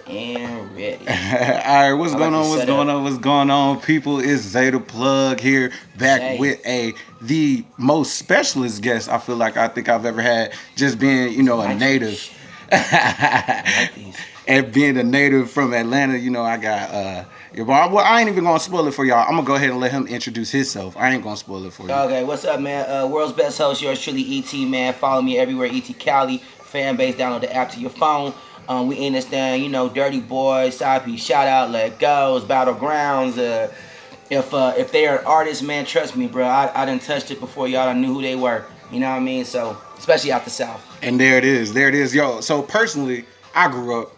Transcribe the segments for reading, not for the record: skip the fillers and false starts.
And ready. All right, what's I going like the on? What's going setup. on? What's going on, people? It's Zeta Plug here, back Say. with the most specialist guest I think I've ever had. Just being, a Nitrous native, shit. I like these. and being a native from Atlanta. I got I ain't even gonna spoil it for y'all. I'm gonna go ahead and let him introduce himself. I ain't gonna spoil it for you. Okay, what's up, man? World's best host, yours truly, ET, man. Follow me everywhere, ET Cali. Fan base, download the app to your phone. We in this thing, Dirty Boys, Side Piece, Shout Out, Let Go's, Battlegrounds. If they are artists, man, trust me, bro. I done touched it before y'all done knew who they were. You know what I mean? So, especially out the South. And there it is, yo. So personally, I grew up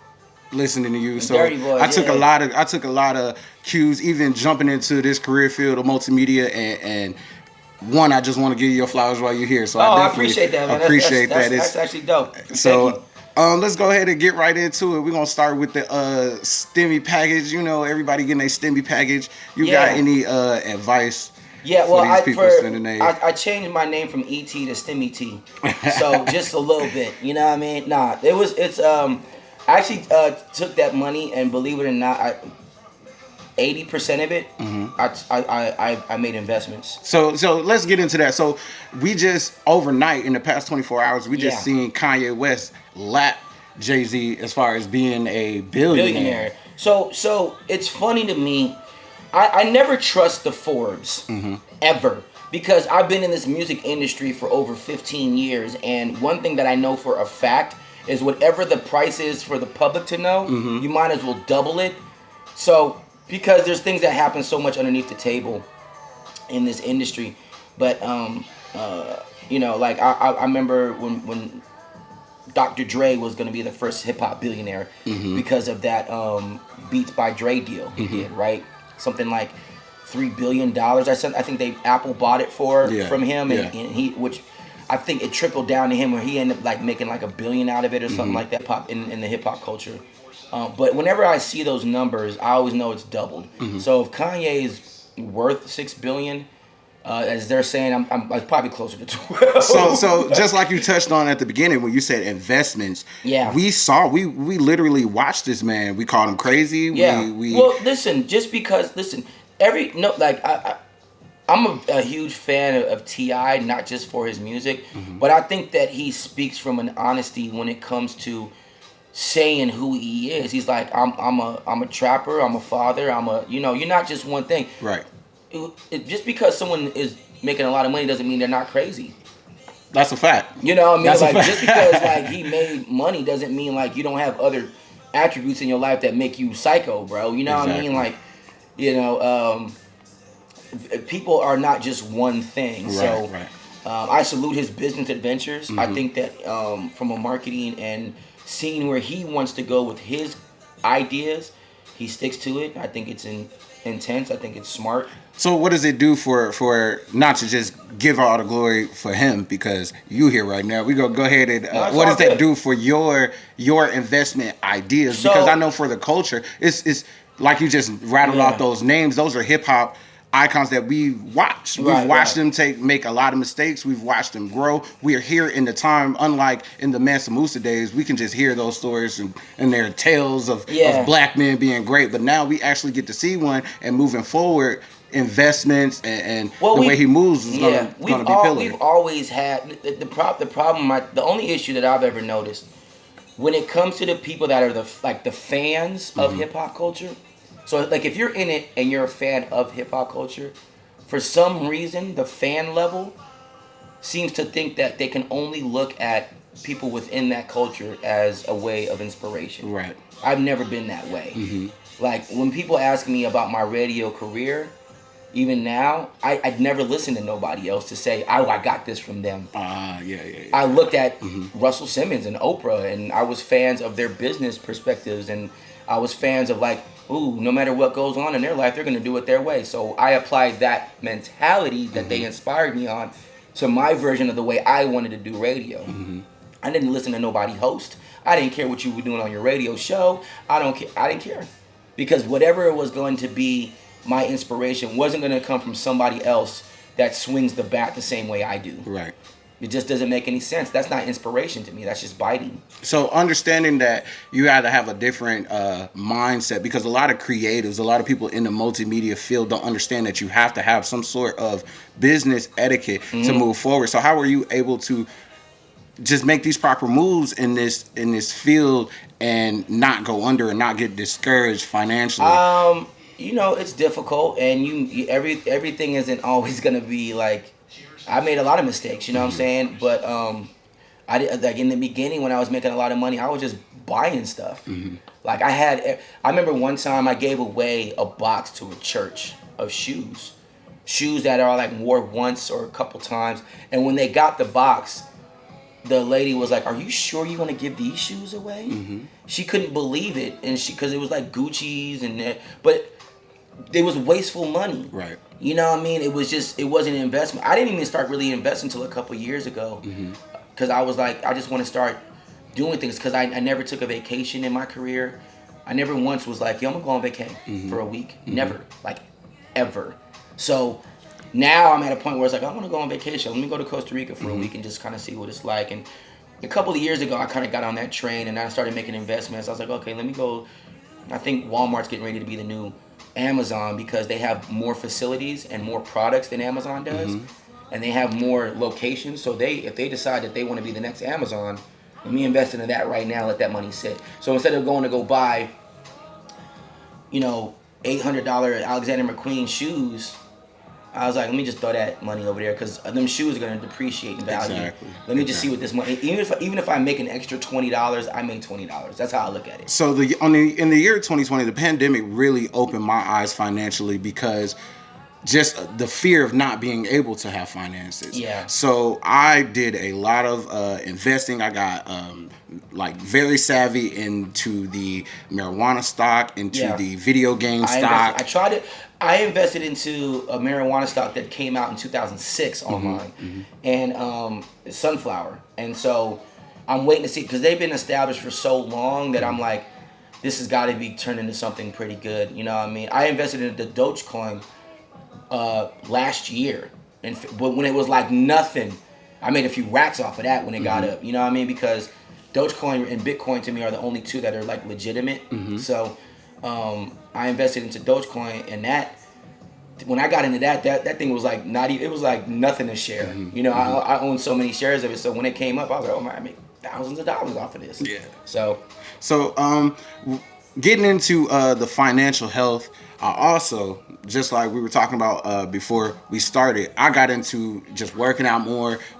listening to you. So Dirty Boys, I took yeah. I took a lot of cues, even jumping into this career field of multimedia. And one, I just want to give you your flowers while you're here. So Oh, I I definitely appreciate that, man. appreciate that. That's actually dope. Thank So you. let's go ahead and get right into it. We're gonna start with the Stevie Package. Everybody getting a Stevie Package. You got Yeah. any advice? Yeah, for well, these people sending a- I changed my name from ET to Stimmy T, so just a little bit, you know what I mean? Nah, I actually took that money and believe it or not, 80% of it, I made investments. So let's get into that. So we just overnight in the past 24 hours, we just Yeah. seen Kanye West lap Jay-Z as far as being a billionaire. So it's funny to me. I never trust the Forbes ever because I've been in this music industry for over 15 years, and one thing that I know for a fact is whatever the price is for the public to know, you might as well double it. So because there's things that happen so much underneath the table in this industry, but like I remember when Dr. Dre was going to be the first hip hop billionaire because of that Beats by Dre deal he did, right? Something like $3 billion. I think Apple bought it from him, and which I think it trickled down to him where he ended up like making like $1 billion out of it or something like that pop in the hip hop culture. But whenever I see those numbers, I always know it's doubled. So if Kanye is worth $6 billion, as they're saying, I'm probably closer to 12. So just like you touched on at the beginning when you said investments, Yeah. we literally watched this man. We called him crazy. Yeah. We Well, listen, I'm a huge fan of T.I., not just for his music, but I think that he speaks from an honesty when it comes to saying who he is. He's like, I'm a trapper, I'm a father, you're not just one thing. right. Just because someone is making a lot of money doesn't mean they're not crazy. That's a fact. You know what I mean? That's a Like fact. just because like he made money doesn't mean like you don't have other attributes in your life that make you psycho, bro. You know what I mean? Like, people are not just one thing. So Right. I salute his business adventures. I think that from a marketing and seeing where he wants to go with his ideas, he sticks to it. I think it's intense. I think it's smart. So what does it do for not to just give all the glory for him because you here right now? We go ahead and it's what all does that good. do for your investment ideas? So- because I know for the culture, it's like you just rattled Yeah. off those names. Those are hip hop icons that we watch. We've Right, watched right. them make a lot of mistakes. We've watched them grow. We are here in the time, unlike in the Mansa Musa days, we can just hear those stories and their tales of black men being great. But now we actually get to see one, and moving forward, investments and the way he moves is gonna be pillared. We've always had the problem. The only issue that I've ever noticed when it comes to the people that are the fans of hip hop culture. So like if you're in it and you're a fan of hip hop culture, for some reason the fan level seems to think that they can only look at people within that culture as a way of inspiration. Right. I've never been that way. Like when people ask me about my radio career, even now, I'd never listen to nobody else to say, oh, I got this from them. Yeah. I looked at Russell Simmons and Oprah, and I was fans of their business perspectives, and I was fans of like, ooh, no matter what goes on in their life, they're going to do it their way. So I applied that mentality that they inspired me on to my version of the way I wanted to do radio. I didn't listen to nobody host. I didn't care what you were doing on your radio show. I didn't care. Because whatever it was going to be, my inspiration wasn't going to come from somebody else that swings the bat the same way I do. Right. It just doesn't make any sense. That's not inspiration to me. That's just biting. So understanding that you had to have a different mindset, because a lot of creatives, a lot of people in the multimedia field don't understand that you have to have some sort of business etiquette to move forward. So how were you able to just make these proper moves in this field and not go under and not get discouraged financially? It's difficult, and everything isn't always gonna be like. I made a lot of mistakes, you know what I'm saying? But I did, like in the beginning when I was making a lot of money, I was just buying stuff. Like I remember one time I gave away a box to a church of shoes that are like wore once or a couple times, and when they got the box, the lady was like, "Are you sure you want to give these shoes away?" She couldn't believe it, and because it was like Gucci's but it was wasteful money. Right. You know what I mean? It wasn't an investment. I didn't even start really investing until a couple years ago. Because I was like, I just want to start doing things. Because I never took a vacation in my career. I never once was like, yo, I'm going to go on vacation for a week. Never. Like, ever. So now I'm at a point where it's like, I want to go on vacation. Let me go to Costa Rica for a week and just kind of see what it's like. And a couple of years ago, I kind of got on that train and I started making investments. I was like, okay, let me go. I think Walmart's getting ready to be the new Amazon because they have more facilities and more products than Amazon does, and they have more locations. So if they decide that they want to be the next Amazon, let me invest into that right now. Let that money sit. So instead of going to go buy, $800 Alexander McQueen shoes, I was like, let me just throw that money over there because them shoes are going to depreciate in value. Exactly. Let me just see what this money. Even if I make an extra $20, I make $20. That's how I look at it. So in the year 2020, the pandemic really opened my eyes financially because just the fear of not being able to have finances. Yeah. So I did a lot of investing. I got very savvy into the marijuana stock, into the video game stock. I invested into a marijuana stock that came out in 2006 online, and Sunflower. And so I'm waiting to see, because they've been established for so long that I'm like, this has got to be turned into something pretty good. You know what I mean? I invested in the Dogecoin last year, but when it was like nothing, I made a few racks off of that when it got up. You know what I mean? Because Dogecoin and Bitcoin to me are the only two that are like legitimate. So I invested into Dogecoin, and that when I got into that thing was like not even, it was like nothing a share. I owned so many shares of it, so when it came up, I was like, oh man, I make thousands of dollars off of this. Yeah. So getting into the financial health, I also, just like we were talking about before we started, I got into just working out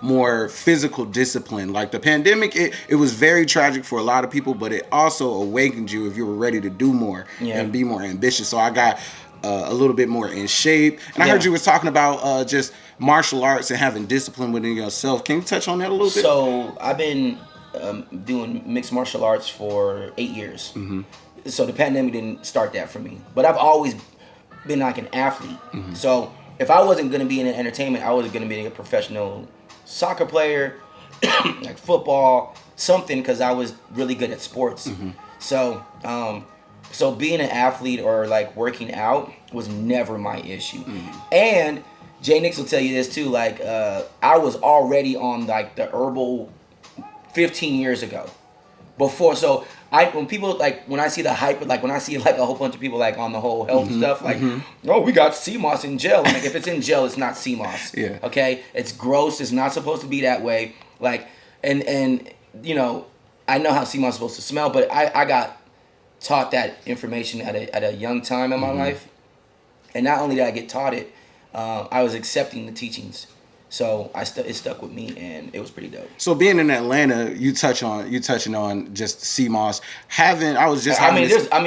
more physical discipline. Like the pandemic, it was very tragic for a lot of people, but it also awakened you if you were ready to do more and be more ambitious. So I got a little bit more in shape. And I heard you was talking about just martial arts and having discipline within yourself. Can you touch on that a little bit? So I've been doing mixed martial arts for 8 years. So the pandemic didn't start that for me. But I've always been like an athlete. So if I wasn't going to be in entertainment, I was going to be a professional soccer player, like football, something, because I was really good at sports. So being an athlete or like working out was never my issue. And Jay Nix will tell you this too. Like I was already on like the herbal 15 years ago. Before, so when people like, when I see the hype, like when I see like a whole bunch of people like on the whole health stuff, like, oh, we got sea moss in gel. I'm like, if it's in gel, it's not sea moss. Yeah. Okay. It's gross. It's not supposed to be that way. Like, and I know how sea moss is supposed to smell, but I got taught that information at a young time in my life, and not only did I get taught it, I was accepting the teachings. So it stuck with me, and it was pretty dope. So being in Atlanta, you touching on just CMOS.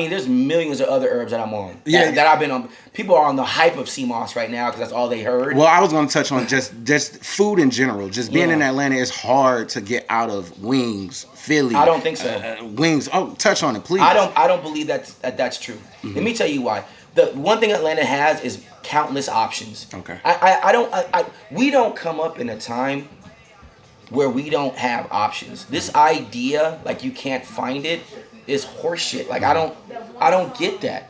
There's millions of other herbs that I'm on. That I've been on. People are on the hype of CMOS right now because that's all they heard. Well, I was going to touch on just food in general. Just being in Atlanta, it's hard to get out of wings, Philly. I don't think so. Wings. Oh, touch on it, please. I don't believe that's true. Let me tell you why. The one thing Atlanta has is countless options. Okay. We don't come up in a time where we don't have options. This idea, like you can't find it, is horseshit. Like I don't get that.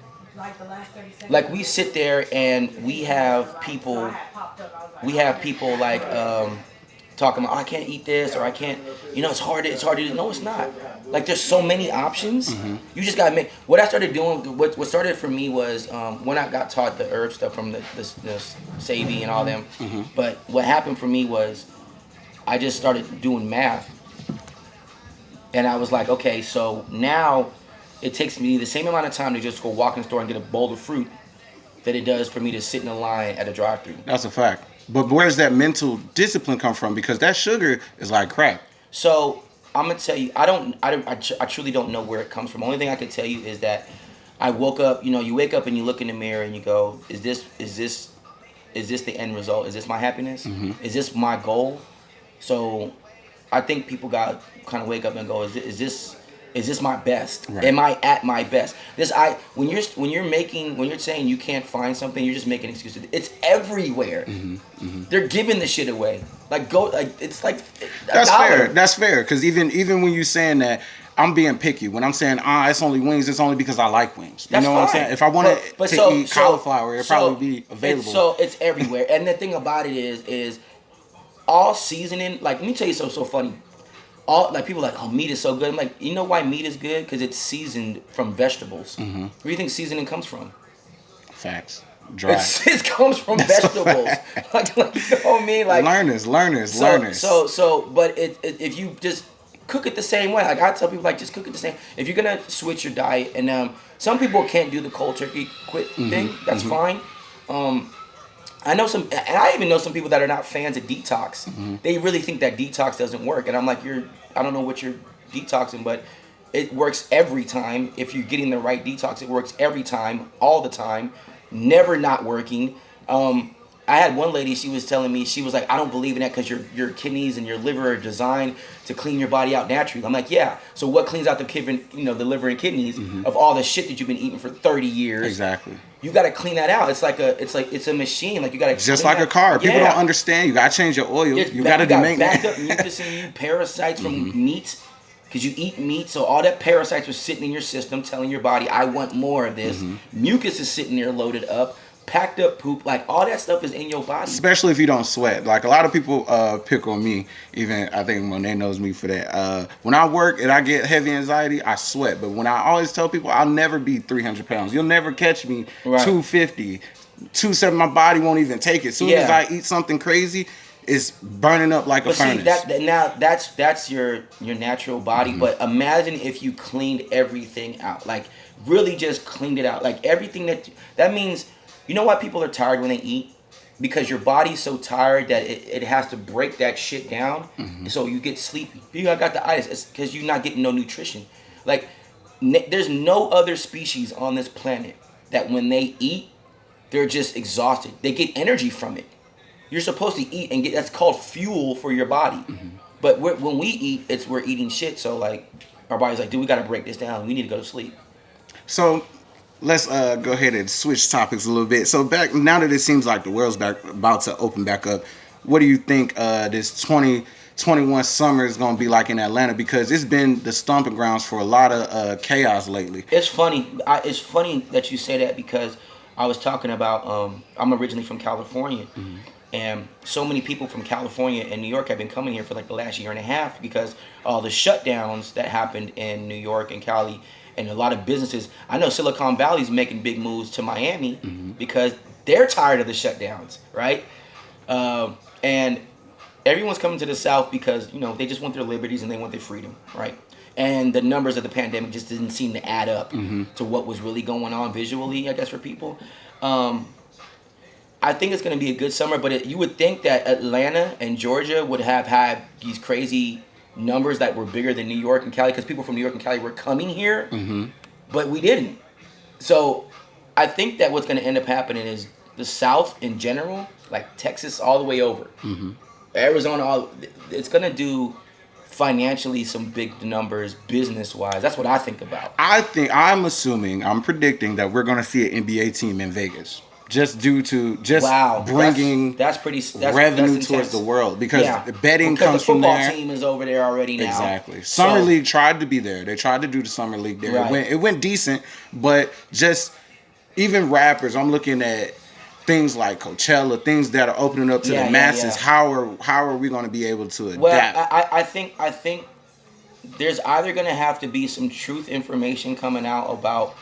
Like we sit there and we have people like talking about, oh, I can't eat this, or I can't, it's hard to do. No, it's not. Like, there's so many options. You just gotta make. What I started doing, what started for me was when I got taught the herb stuff from the Savvy and all them. But what happened for me was I just started doing math, and I was like, okay, so now it takes me the same amount of time to just go walk in the store and get a bowl of fruit that it does for me to sit in a line at a drive-thru. That's a fact. But where does that mental discipline come from? Because that sugar is like crack. So I'm gonna tell you, I truly don't know where it comes from. The only thing I can tell you is that I woke up. You wake up and you look in the mirror and you go, is this the end result? Is this my happiness? Is this my goal? So I think people got kind of wake up and go, is this my best? Right. Am I at my best? When you're saying you can't find something, you're just making excuses. It's everywhere. They're giving the shit away. It's like that's fair. That's fair. Because even when you're saying that, I'm being picky. When I'm saying it's only wings, it's only because I like wings. You know what I'm saying? If I wanted to eat cauliflower, it'd probably be available. It's everywhere. And the thing about it is all seasoning. Like, let me tell you something so funny. People are like, oh, meat is so good. I'm like, you know why meat is good? Because it's seasoned from vegetables. Where do you think seasoning comes from? Facts. Dry. It comes from vegetables. like, you know what I mean? Like, learners. But if you just cook it the same way, like I tell people, like, just cook it the same. If you're gonna switch your diet, and some people can't do the cold turkey quit thing. That's fine. I know and I even know some people that are not fans of detox. They really think that detox doesn't work, and I'm like, I don't know what you're detoxing, but it works every time. If you're getting the right detox, it works every time, all the time, never not working. I had one lady, she was telling me, she was like, I don't believe in that because your kidneys and your liver are designed to clean your body out naturally. I'm like, yeah. So what cleans out the liver and kidneys of all the shit that you've been eating for 30 years? Exactly. You got to clean that out. It's a machine. Like, you got to just like a car. People don't understand. You got to change your oil. You got to do maintenance. Backed up mucus in you, parasites from meat, because you eat meat. So all that parasites are sitting in your system, telling your body, I want more of this. Mucus is sitting there loaded up. Packed up poop, like all that stuff is in your body. Especially if you don't sweat. Like, a lot of people pick on me. Even I think Monet knows me for that. When I work and I get heavy anxiety, I sweat. But when I always tell people, I'll never be 300 pounds. You'll never catch me 250, 270. My body won't even take it. As soon as I eat something crazy, it's burning up like a furnace. That's your natural body. But imagine if you cleaned everything out. Like, really just cleaned it out. Like, everything that means. You know why people are tired when they eat? Because your body's so tired that it has to break that shit down. So you get sleepy. You got the itis. It's because you're not getting no nutrition. Like, there's no other species on this planet that when they eat, they're just exhausted. They get energy from it. You're supposed to eat and get, that's called fuel for your body. But when we eat, we're eating shit. So, like, our body's like, dude, we got to break this down. We need to go to sleep. So let's go ahead and switch topics a little bit. So now that it seems like the world's about to open back up, what do you think this 2021 summer is going to be like in Atlanta? Because it's been the stomping grounds for a lot of chaos lately. It's funny. It's funny that you say that because I was talking about, I'm originally from California. And so many people from California and New York have been coming here for like the last year and a half because all the shutdowns that happened in New York and Cali. And a lot of businesses, I know Silicon Valley's making big moves to Miami because they're tired of the shutdowns, right? And everyone's coming to the South because, they just want their liberties and they want their freedom, right? And the numbers of the pandemic just didn't seem to add up to what was really going on visually, I guess, for people. I think it's going to be a good summer, but you would think that Atlanta and Georgia would have had these crazy numbers that were bigger than New York and Cali because people from New York and Cali were coming here, but we didn't. So I think that what's going to end up happening is the South in general, like Texas all the way over, Arizona, it's going to do financially some big numbers business-wise. That's what I think about. I'm predicting that we're going to see an NBA team in Vegas. Just due to bringing that's revenue towards the world because betting comes from there. The football team is over there already now. Exactly. Summer League tried to be there. They tried to do the Summer League there. Right. It went decent, but just even rappers. I'm looking at things like Coachella, things that are opening up to the masses. How are we going to be able to adapt? Well, I think there's either going to have to be some truth information coming out about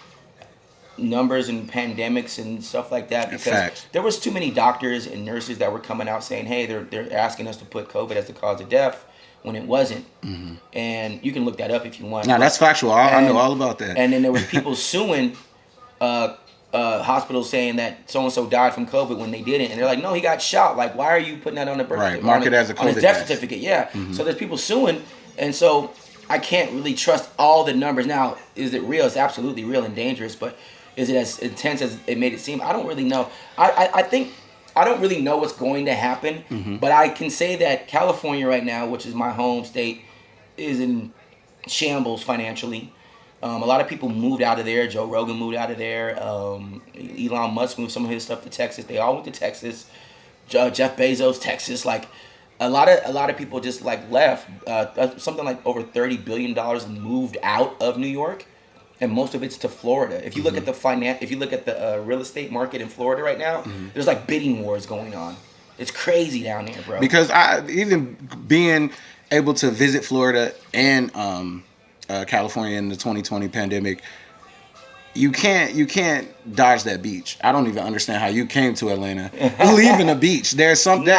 numbers and pandemics and stuff like that, because there was too many doctors and nurses that were coming out saying, hey, they're asking us to put COVID as the cause of death when it wasn't. And you can look that up if you want. No, that's factual. I know all about that. And then there was people suing hospitals saying that so and so died from COVID when they didn't, and they're like, no, he got shot. Like, why are you putting that on the birth? Right, mark it as a COVID on his death certificate. Yeah. So there's people suing, and so I can't really trust all the numbers. Now, is it real? It's absolutely real and dangerous, but is it as intense as it made it seem? I don't really know. I think I don't really know what's going to happen, but I can say that California right now, which is my home state, is in shambles financially. A lot of people moved out of there. Joe Rogan moved out of there. Elon Musk moved some of his stuff to Texas. They all went to Texas. Jeff Bezos, Texas. Like a lot of people just like left. Something like over $30 billion moved out of New York, and most of it's to Florida. If you look at the real estate market in Florida right now, there's like bidding wars going on. It's crazy down there, bro. Because even being able to visit Florida and California in the 2020 pandemic, you can't dodge that beach. I don't even understand how you came to Atlanta leaving the beach. There's something.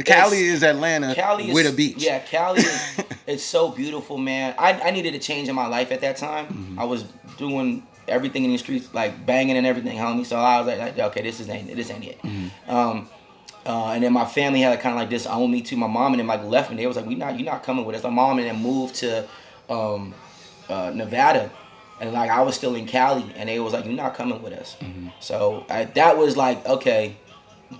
Cali is Atlanta with a beach. Yeah, Cali is. It's so beautiful, man. I needed a change in my life at that time. I was doing everything in the streets, like banging and everything, homie. So I was like, okay, this ain't it. And then my family had kind of like disowned me too. My mom and them like left me. They was like, you're not coming with us. My mom and them moved to Nevada, and like I was still in Cali, and they was like, you're not coming with us. So that was like, okay,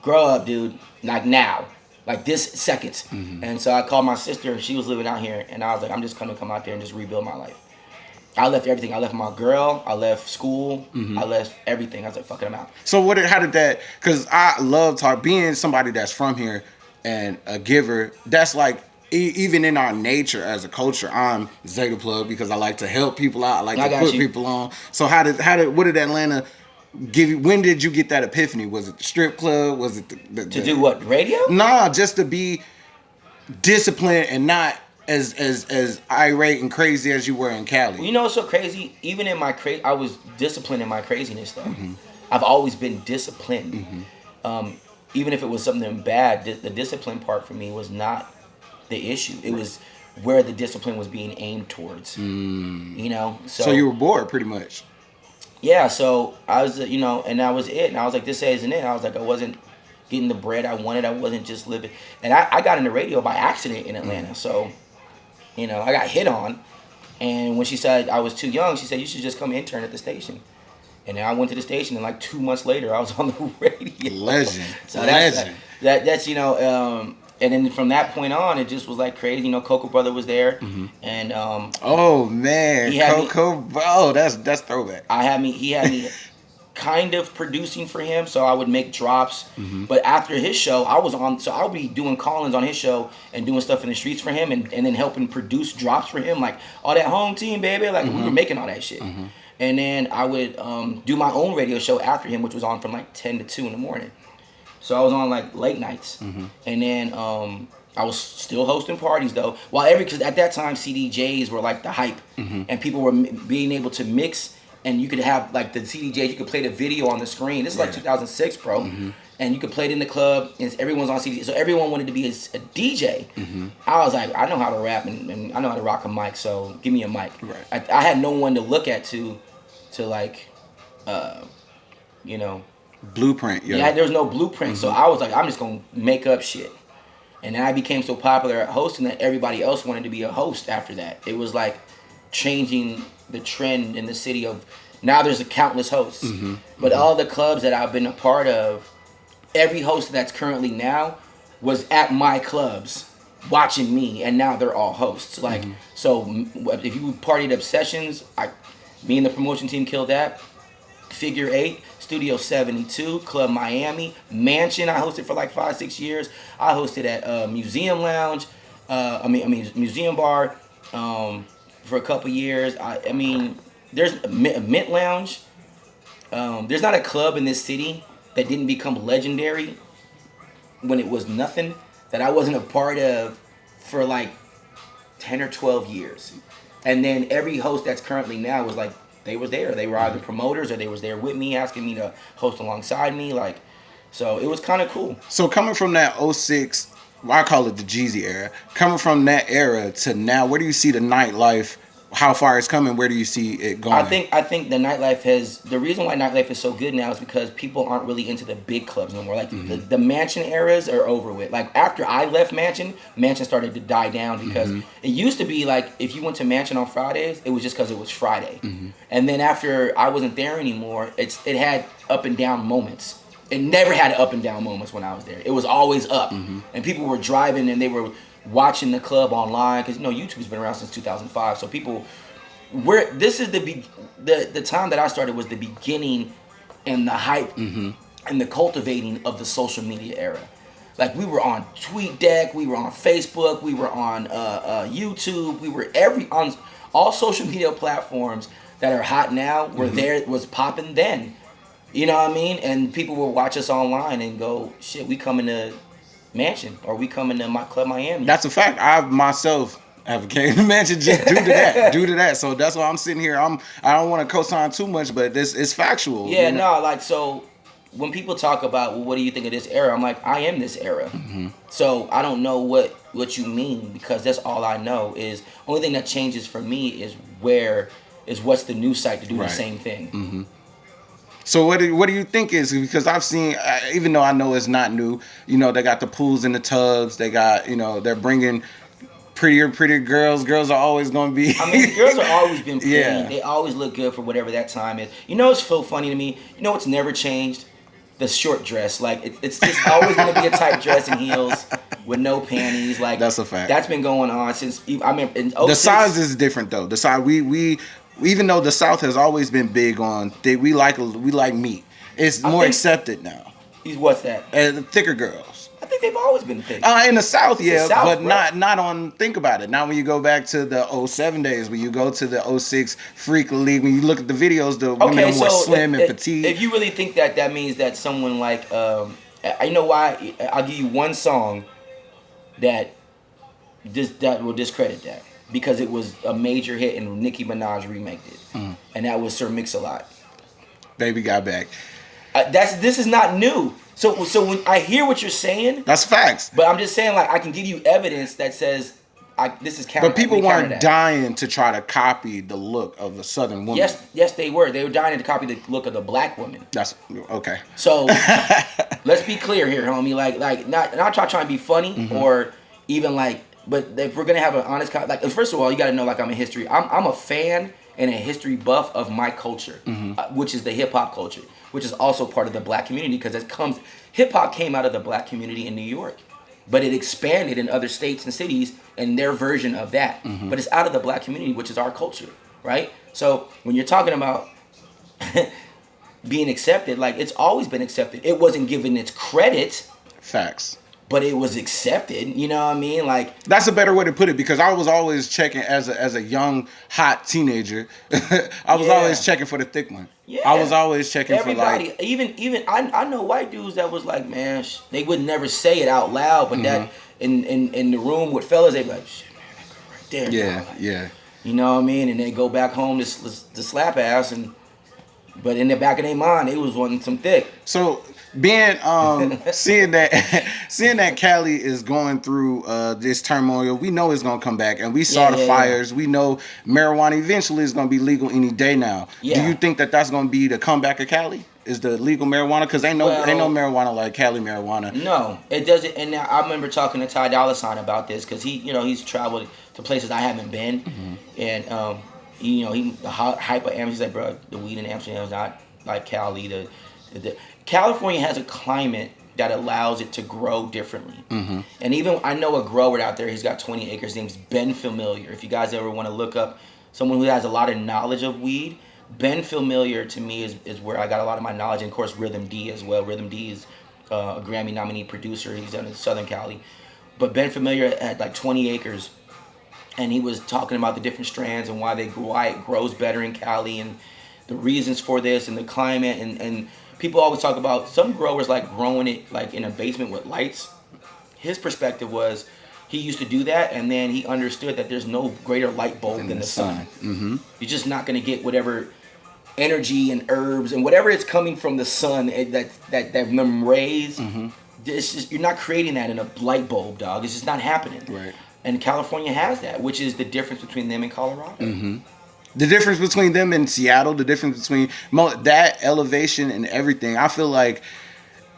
grow up, dude. Like now, like this second. And so I called my sister, and she was living out here, and I was like, I'm just gonna come out there and just rebuild my life. I left everything. I left my girl. I left school. I left everything. I was like, fuck it, I'm out. So how did that? Because I love being somebody that's from here and a giver. That's like, even in our nature as a culture, I'm Zeta Plug because I like to help people out. I like to put people on. So what did Atlanta give you? When did you get that epiphany? Was it the strip club? Was it to do what, radio? Nah, just to be disciplined and not as irate and crazy as you were in Cali. Well, you know what's so crazy? Even in my I was disciplined in my craziness though. I've always been disciplined. Even if it was something bad, the discipline part for me was not the issue. It was where the discipline was being aimed towards. You know? So you were bored pretty much. Yeah, so I was, and that was it. And I was like, this isn't it. I was like, I wasn't getting the bread I wanted. I wasn't just living. And I got into radio by accident in Atlanta. So, I got hit on. And when she said I was too young, she said, you should just come intern at the station. And then I went to the station, and like 2 months later, I was on the radio. Legend. So that's and then from that point on, it just was like crazy. Coco Brother was there, and oh man, that's throwback. He had me kind of producing for him, so I would make drops. But after his show, I was on, so I would be doing call-ins on his show and doing stuff in the streets for him, and then helping produce drops for him, like all that home team, baby. Like we were making all that shit. And then I would do my own radio show after him, which was on from like 10 to 2 in the morning. So I was on like late nights. And then I was still hosting parties though. Because at that time CDJs were like the hype. And people were being able to mix, and you could have like the CDJs, you could play the video on the screen. This is like 2006, bro. And you could play it in the club, and everyone's on CD. So everyone wanted to be a DJ. I was like, I know how to rap, and I know how to rock a mic, so give me a mic. Right. I had no one to look at to like, blueprint. Yeah, there was no blueprint. So I was like, I'm just going to make up shit. And then I became so popular at hosting that everybody else wanted to be a host after that. It was like changing the trend in the city of, now there's a countless hosts. But all the clubs that I've been a part of, every host that's currently now was at my clubs watching me, and now they're all hosts. Like, so if you partied up sessions, me and the promotion team killed that. Figure 8, Studio 72, Club Miami, Mansion. I hosted for like 5-6 years. I hosted at Museum Lounge, Museum Bar for a couple years. There's a Mint Lounge. There's not a club in this city that didn't become legendary when it was nothing, that I wasn't a part of for like 10 or 12 years. And then every host that's currently now was like, they was there. They were either promoters or they was there with me, asking me to host alongside me. Like, so it was kind of cool. So coming from that '06, well, I call it the Jeezy era, coming from that era to now, where do you see the nightlife? How far it's coming? Where do you see it going? I think the nightlife has, the reason why nightlife is so good now is because people aren't really into the big clubs no more. Like the Mansion eras are over with. Like after I left Mansion started to die down because it used to be like if you went to Mansion on Fridays, it was just because it was Friday. And then after I wasn't there anymore, it had up and down moments. It never had up and down moments when I was there. It was always up, and people were driving and they were watching the club online because YouTube's been around since 2005. So people, this is the time that I started was the beginning and the hype and the cultivating of the social media era. Like we were on TweetDeck, we were on Facebook, we were on YouTube, we were on all social media platforms that are hot now. Were there, was popping then. You know what I mean? And people will watch us online and go, shit, we coming to Mansion or we coming to my Club Miami. That's a fact. I myself have came to Mansion just due to that. So that's why I'm sitting here. I don't want to co-sign too much, but this is factual. Yeah, no, like so when people talk about, well, what do you think of this era? I'm like, I am this era. So I don't know what you mean because that's all I know is only thing that changes for me is what's the new site to do the same thing. So what do you think is, because I've seen, even though I know it's not new, they got the pools and the tubs, they got, they're bringing prettier girls. Girls are always going to be. I mean, girls have always been pretty. Yeah. They always look good for whatever that time is. It's so funny to me. What's never changed? The short dress. Like, it's just always going to be a tight dress and heels with no panties. Like, that's a fact. That's been going on since, I mean, in 06. The size is different, though. The size, we even though the South has always been big on, we like meat. It's more accepted now. What's that? Thicker girls. I think they've always been thick. In the South, South, but bro. not on. Think about it. Now, when you go back to the 07 days, when you go to the 06 Freak League, when you look at the videos, the women are more slim and petite. If you really think that means that someone like, you know why? I'll give you one song that will discredit that. Because it was a major hit and Nicki Minaj remaked it. And that was Sir Mix-a-Lot. Baby Got Back. This is not new. So when I hear what you're saying, that's facts. But I'm just saying, like, I can give you evidence that says this is counter. But people weren't dying to try to copy the look of a Southern woman. Yes, they were. They were dying to copy the look of the black woman. That's okay. So let's be clear here, homie. Like not trying to be funny or even like. But if we're gonna have an honest, like, first of all, you gotta know, like, I'm a history. I'm a fan and a history buff of my culture, which is the hip hop culture, which is also part of the black community because hip hop came out of the black community in New York, but it expanded in other states and cities and their version of that. But it's out of the black community, which is our culture, right? So when you're talking about being accepted, like, it's always been accepted. It wasn't given its credit. Facts. But it was accepted, you know what I mean? Like, that's a better way to put it because I was always checking as a young hot teenager. I was always checking for the thick one. Yeah. I was always checking for like even I know white dudes that was like, man, they would never say it out loud, but that in the room with fellas, they be like, shit, man, that girl right there. Yeah, like, yeah. You know what I mean? And they go back home to slap ass, but in the back of their mind, they was wanting some thick. So being seeing that Cali is going through this turmoil, we know it's gonna come back, and we saw the fires. Yeah. We know marijuana eventually is gonna be legal any day now. Yeah. Do you think that that's gonna be the comeback of Cali? Is the legal marijuana? Because ain't no marijuana like Cali marijuana. No, it doesn't. And I remember talking to Ty Dolla $ign about this because he's traveled to places I haven't been, and he hyper Amsterdam. He's like, bro, the weed in Amsterdam is not like Cali. The California has a climate that allows it to grow differently. And even I know a grower out there. He's got 20 acres. His name's Ben Familiar. If you guys ever want to look up someone who has a lot of knowledge of weed, Ben Familiar to me is where I got a lot of my knowledge. And of course, Rhythm D as well. Rhythm D is a Grammy nominee producer. He's in Southern Cali. But Ben Familiar had like 20 acres. And he was talking about the different strands and why it grows better in Cali and the reasons for this and the climate and people always talk about some growers like growing it like in a basement with lights. His perspective was he used to do that, and then he understood that there's no greater light bulb than the sun. Mm-hmm. You're just not going to get whatever energy and herbs and whatever it's coming from the sun that them rays. Mm-hmm. It's just, you're not creating that in a light bulb, dog. It's just not happening. Right. And California has that, which is the difference between them and Colorado. Mm-hmm. The difference between them and Seattle, the difference between that elevation and everything. I feel like,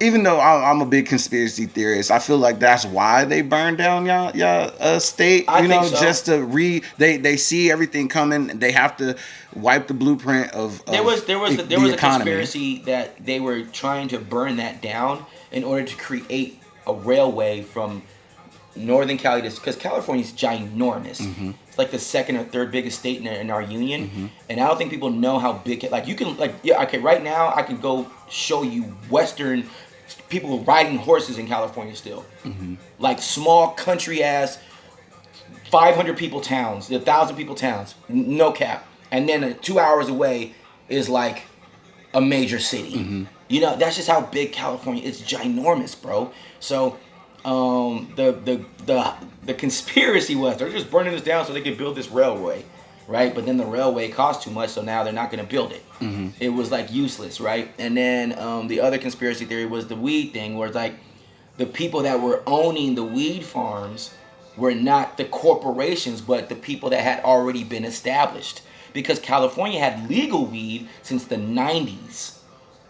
even though I'm a big conspiracy theorist, I feel like that's why they burned down y'all state. I think so. Just to they see everything coming. They have to wipe the blueprint of there was the a conspiracy that they were trying to burn that down in order to create a railway from Northern Cali, because California is ginormous. Mm-hmm. It's like the second or third biggest state in our union, mm-hmm. and I don't think people know how big. Like you can, like yeah, okay, right now I can go show you Western people riding horses in California still, mm-hmm. like small country ass 500 people towns, 1,000 people towns, no cap, and then 2 hours away is like a major city. Mm-hmm. You know, that's just how big California is. Ginormous, bro. So. The conspiracy was they're just burning this down so they could build this railway, right? But then the railway cost too much, so now they're not going to build it. Mm-hmm. It was like useless, right? And then the other conspiracy theory was the weed thing, where it's like the people that were owning the weed farms were not the corporations, but the people that had already been established. Because California had legal weed since the 90s,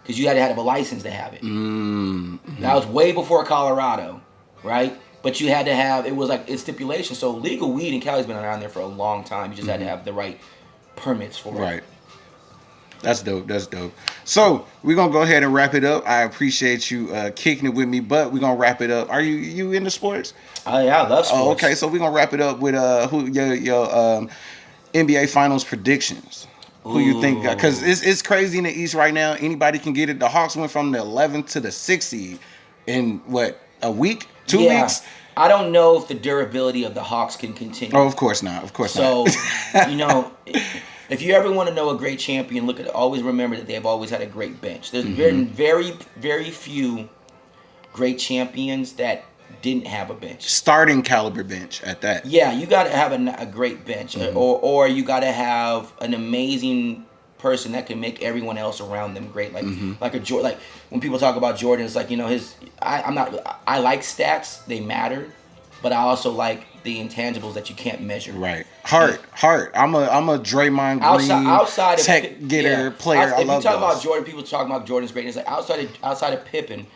because you had to have a license to have it. Mm-hmm. That was way before Colorado. Right? But you had to have, it was like, it's stipulation. So legal weed in Cali's been around there for a long time. You just had to have the right permits for it. Right. That's dope. That's dope. So we're going to go ahead and wrap it up. I appreciate you kicking it with me, but we're going to wrap it up. Are you into sports? Oh, yeah, I love sports. Oh, okay. So we're going to wrap it up with your NBA Finals predictions. Who you think? Because it's crazy in the East right now. Anybody can get it. The Hawks went from the 11th to the 6th seed in, what, a week? 2 weeks? I don't know if the durability of the Hawks can continue. Oh, of course not. Of course not. So, you know, if you ever want to know a great champion, look at it. Always remember that they've always had a great bench. There's Mm-hmm. very, very few great champions that didn't have a bench. Starting caliber bench at that. Yeah, you got to have a great bench, Mm-hmm. or you got to have an amazing person that can make everyone else around them great, like like when people talk about Jordan, it's like, you know, I like stats, they matter, but I also like the intangibles that you can't measure. Right. Heart. I'm a Draymond Green outside of tech getter player. I love if you talk those. about Jordan, people talk about Jordan's greatness. Like outside of Pippen,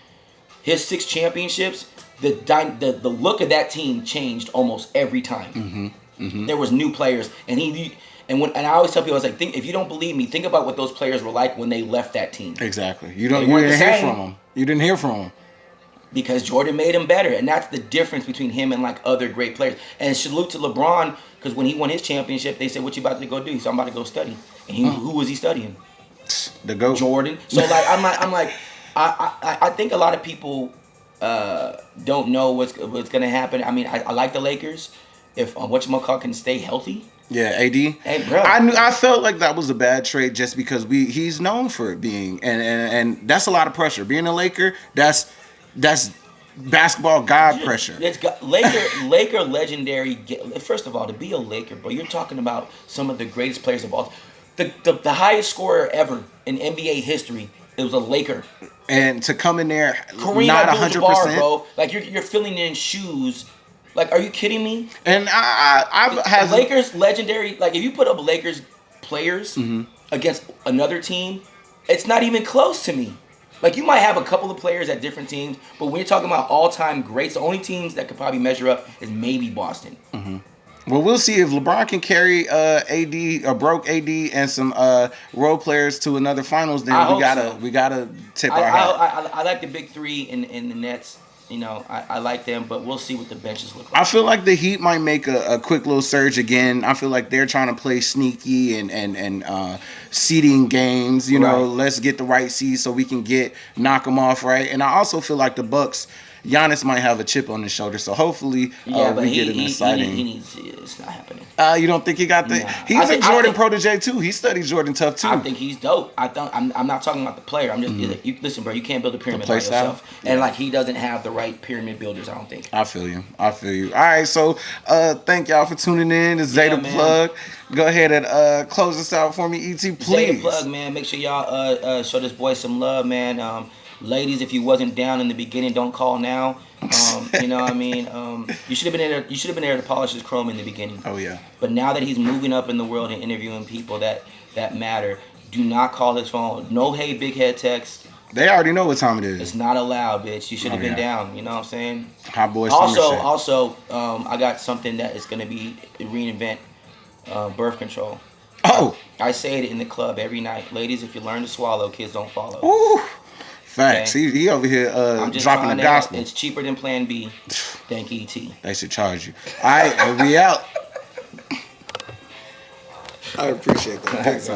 his 6 championships, the look of that team changed almost every time. Mm-hmm. Mm-hmm. There was new players, and I always tell people, I was like, if you don't believe me, think about what those players were like when they left that team. Exactly. You didn't hear from them. You didn't hear from them. Because Jordan made him better, and that's the difference between him and like other great players. And salute to LeBron, because when he won his championship, they said, "What you about to go do?" He said, "I'm about to go study." And who was he studying? The GOAT. Jordan. So like I think a lot of people don't know what's gonna happen. I mean, I like the Lakers if whatchamacallit can stay healthy. Yeah, AD. Hey, bro. I felt like that was a bad trade just because he's known for it being and that's a lot of pressure. Being a Laker, that's basketball god pressure. It's got Laker legendary. First of all, to be a Laker, bro, you're talking about some of the greatest players of all. The highest scorer ever in NBA history. It was a Laker. And to come in there, Kareem not Abdul-Jabbar, bro. Like you're filling in shoes. Like, are you kidding me? And I've had Lakers legendary. Like, if you put up Lakers players against another team, it's not even close to me. Like, you might have a couple of players at different teams, but when you're talking about all-time greats, the only teams that could probably measure up is maybe Boston. Mm-hmm. Well, we'll see if LeBron can carry AD, a broke AD, and some role players to another finals. Then we gotta tip our hat. I like the big three in the Nets. You know, I like them, but we'll see what the benches look like. I feel like the Heat might make a quick little surge again. I feel like they're trying to play sneaky and seeding games. You know, let's get the right seed so we can knock them off, right? And I also feel like the Bucks Giannis might have a chip on his shoulder. So hopefully we get an exciting. He needs. It's not happening. You don't think he got the? Nah. He's a Jordan protege too. He studied Jordan tough too. I think he's dope. I'm not talking about the player. I'm just listen, bro. You can't build a pyramid by yourself, and like he doesn't have the right pyramid builders. I don't think. I feel you. All right, so thank y'all for tuning in. This is Zeta Plug. Go ahead and close this out for me, ET, please. Zeta Plug, man. Make sure y'all show this boy some love, man. Ladies, if you wasn't down in the beginning, don't call now. You know what I mean? You should have been there. You should have been there to polish his chrome in the beginning. Oh yeah. But now that he's moving up in the world and interviewing people that matter, do not call his phone. No, hey, big head text. They already know what time it is. It's not allowed, bitch. You should have been down. You know what I'm saying? Hot boy. Also, I got something that is gonna be reinvent birth control. Oh. I say it in the club every night, ladies. If you learn to swallow, kids don't follow. Ooh. Facts. Okay. He over here dropping the gospel. It's cheaper than Plan B. Thank ET. They should charge you. All right, we out. I appreciate that. Thanks,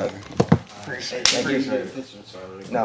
Appreciate it. No.